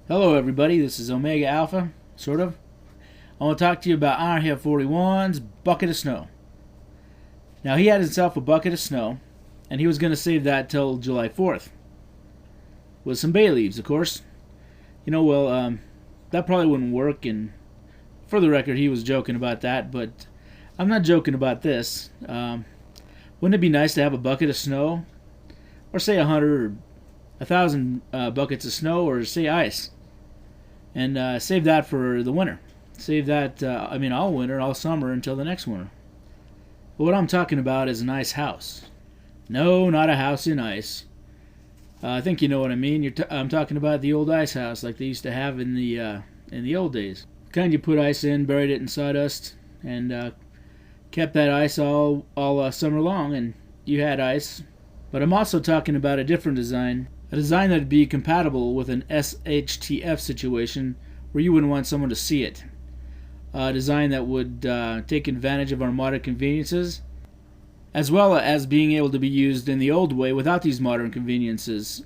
Hello everybody, this is Omega Alpha, sort of. I want to talk to you about Ironhead 41's bucket of snow. Now he had himself a bucket of snow, and he was going to save that till July 4th. With some bay leaves, of course. That probably wouldn't work, and for the record, he was joking about that, but I'm not joking about this. Wouldn't it be nice to have a bucket of snow? Or say 100 or 1,000 buckets of snow, or say ice? And save that for the winter. Save that, all winter, all summer, until the next winter. But what I'm talking about is an ice house. No, not a house in ice. I think you know what I mean. I'm talking about the old ice house like they used to have in the old days. The kind you put ice in, buried it in sawdust, and kept that ice all summer long, and you had ice. But I'm also talking about a different design. A design that would be compatible with an SHTF situation where you wouldn't want someone to see it. A design that would take advantage of our modern conveniences, as well as being able to be used in the old way without these modern conveniences.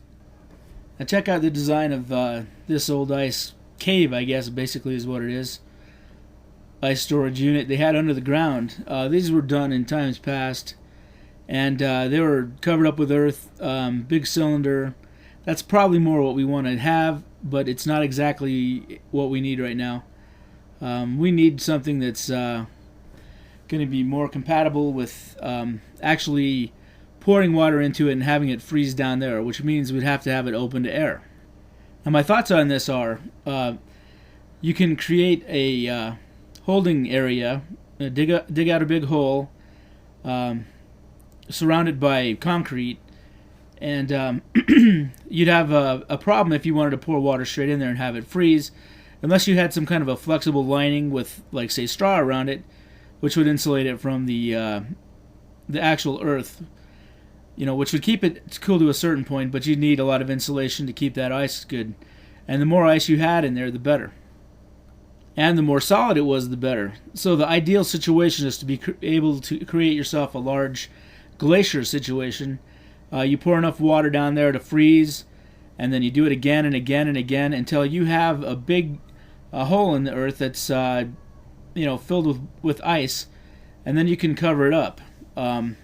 Now check out the design of this old ice cave, I guess basically is what it is. Ice storage unit they had under the ground. These were done in times past, and they were covered up with earth, big cylinder. That's probably more what we want to have, but it's not exactly what we need right now. We need something that's going to be more compatible with actually pouring water into it and having it freeze down there, which means we'd have to have it open to air. Now my thoughts on this are, you can create a holding area, dig out a big hole, surrounded by concrete, and you'd have a problem if you wanted to pour water straight in there and have it freeze, unless you had some kind of a flexible lining with, like, say, straw around it, which would insulate it from the actual earth, which would keep it cool to a certain point, but you'd need a lot of insulation to keep that ice good. And the more ice you had in there, the better. And the more solid it was, the better. So the ideal situation is to be able to create yourself a large glacier situation. You pour enough water down there to freeze, and then you do it again and again and again until you have a big hole in the earth that's filled with ice, and then you can cover it up. I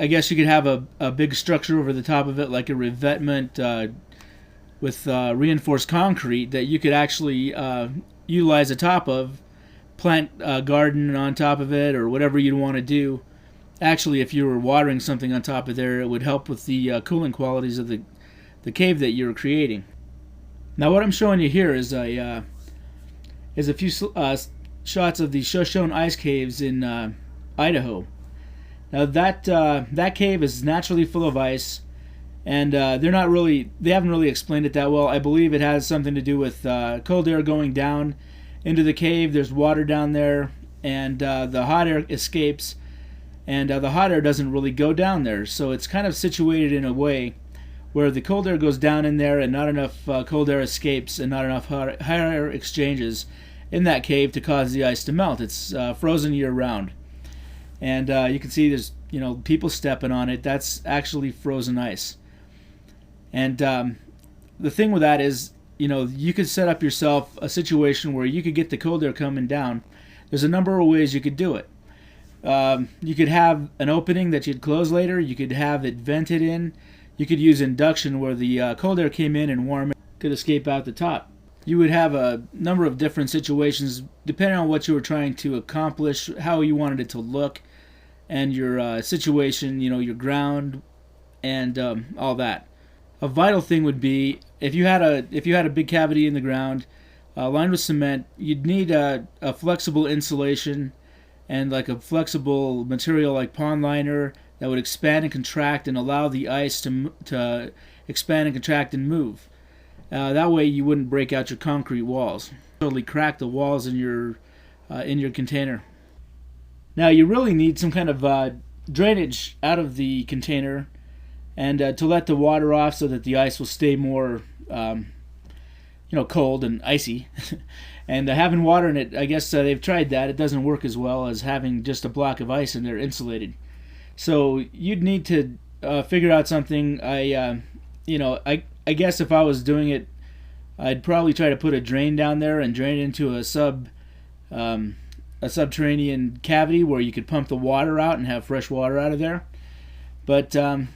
guess you could have a big structure over the top of it, like a revetment with reinforced concrete that you could actually utilize the top of, plant a garden on top of it, or whatever you'd want to do. Actually, if you were watering something on top of there, it would help with the cooling qualities of the cave that you're creating. Now, what I'm showing you here is a few shots of the Shoshone ice caves in Idaho. Now, that cave is naturally full of ice, and they haven't really explained it that well. I believe it has something to do with cold air going down into the cave. There's water down there, and the hot air escapes. And the hot air doesn't really go down there, so it's kind of situated in a way where the cold air goes down in there and not enough cold air escapes and not enough hot air exchanges in that cave to cause the ice to melt. It's frozen year-round. And you can see there's people stepping on it. That's actually frozen ice. And the thing with that is, you could set up yourself a situation where you could get the cold air coming down. There's a number of ways you could do it. You could have an opening that you'd close later. You could have it vented in. You could use induction where the cold air came in and warm air could escape out the top. You would have a number of different situations depending on what you were trying to accomplish, how you wanted it to look, and your situation, your ground, and all that. A vital thing would be if you had a big cavity in the ground lined with cement, you'd need a flexible insulation and like a flexible material like pond liner that would expand and contract and allow the ice to expand and contract and move. That way you wouldn't break out your concrete walls. Totally crack the walls in your container. Now you really need some kind of drainage out of the container and to let the water off so that the ice will stay more cold and icy. And having water in it, I guess they've tried that. It doesn't work as well as having just a block of ice and they're insulated. So you'd need to figure out something. I guess if I was doing it I'd probably try to put a drain down there and drain it into a subterranean cavity where you could pump the water out and have fresh water out of there. But I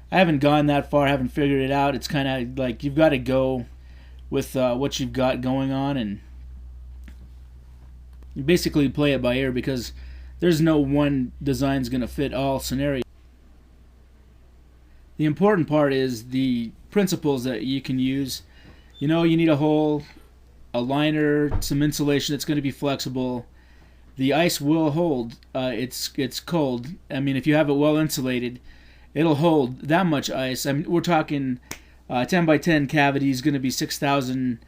haven't gone that far, haven't figured it out. It's kind of like you've got to go with what you've got going on, and you basically play it by ear, because there's no one design's going to fit all scenarios. The important part is the principles that you can use. You know, you need a hole, a liner, some insulation that's going to be flexible. The ice will hold. It's cold. I mean, if you have it well insulated, it'll hold that much ice. I mean, we're talking 10 by 10 cavity is going to be 6,000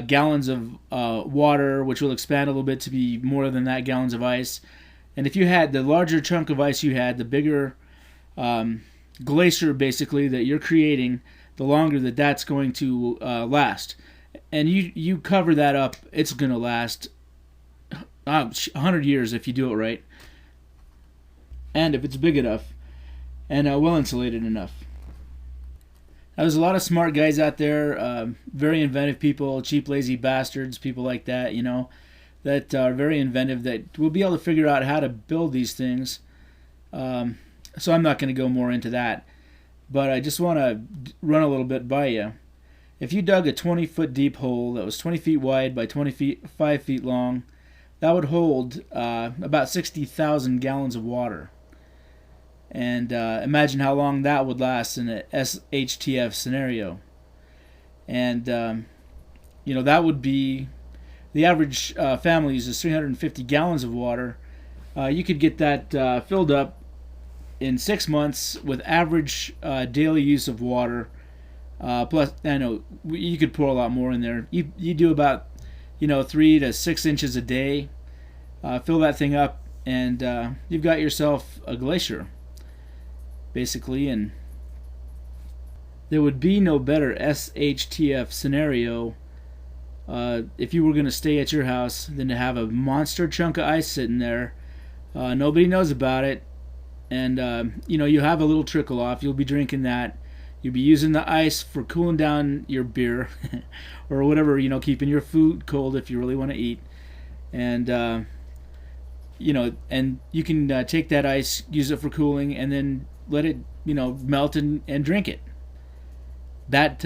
gallons of water, which will expand a little bit to be more than that gallons of ice. And if you had the larger chunk of ice you had, the bigger glacier basically that you're creating, the longer that's going to last. And you cover that up, it's going to last 100 years if you do it right, and if it's big enough and well insulated enough. Now, there's a lot of smart guys out there, very inventive people, cheap lazy bastards, people like that, you know, that are very inventive, that will be able to figure out how to build these things. So I'm not going to go more into that, but I just want to run a little bit by you. If you dug a 20-foot deep hole that was 20 feet wide by 5 feet long, that would hold about 60,000 gallons of water. And imagine how long that would last in an SHTF scenario. And, that would be, the average family uses 350 gallons of water. You could get that filled up in 6 months with average daily use of water. Plus, I know you could pour a lot more in there. You do about 3 to 6 inches a day. Fill that thing up, and you've got yourself a glacier, basically. And there would be no better SHTF scenario if you were going to stay at your house than to have a monster chunk of ice sitting there. Nobody knows about it, and you have a little trickle off. You'll be drinking that. You'll be using the ice for cooling down your beer or whatever, keeping your food cold if you really want to eat. And and you can take that ice, use it for cooling, and then let it melt and drink it. That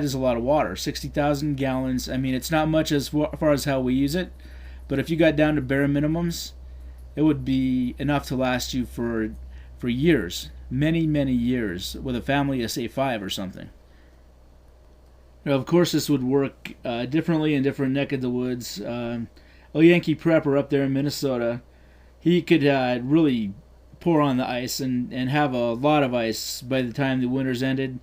is a lot of water. 60,000 gallons. I mean, it's not much as far as how we use it, but if you got down to bare minimums, it would be enough to last you for years, many years, with a family of say 5 or something. Now, of course, this would work differently in different neck of the woods. Yankee Prepper up there in Minnesota, he could really pour on the ice and have a lot of ice by the time the winter's ended.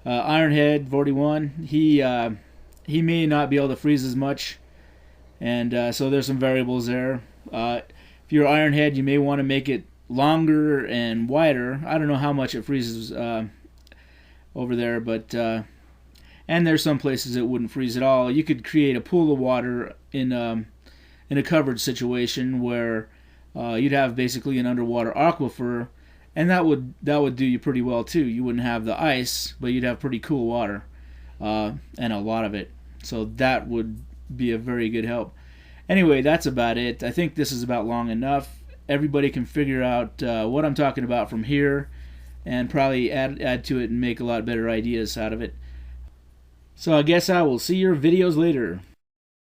Ironhead 41, he may not be able to freeze as much, and so there's some variables there. If you're Ironhead, you may want to make it longer and wider. I don't know how much it freezes over there, but and there's some places it wouldn't freeze at all. You could create a pool of water in a covered situation where you'd have basically an underwater aquifer, and that would do you pretty well too. You wouldn't have the ice, but you'd have pretty cool water, and a lot of it. So that would be a very good help. Anyway, that's about it. I think this is about long enough. Everybody can figure out what I'm talking about from here, and probably add to it and make a lot better ideas out of it. So I guess I will see your videos later.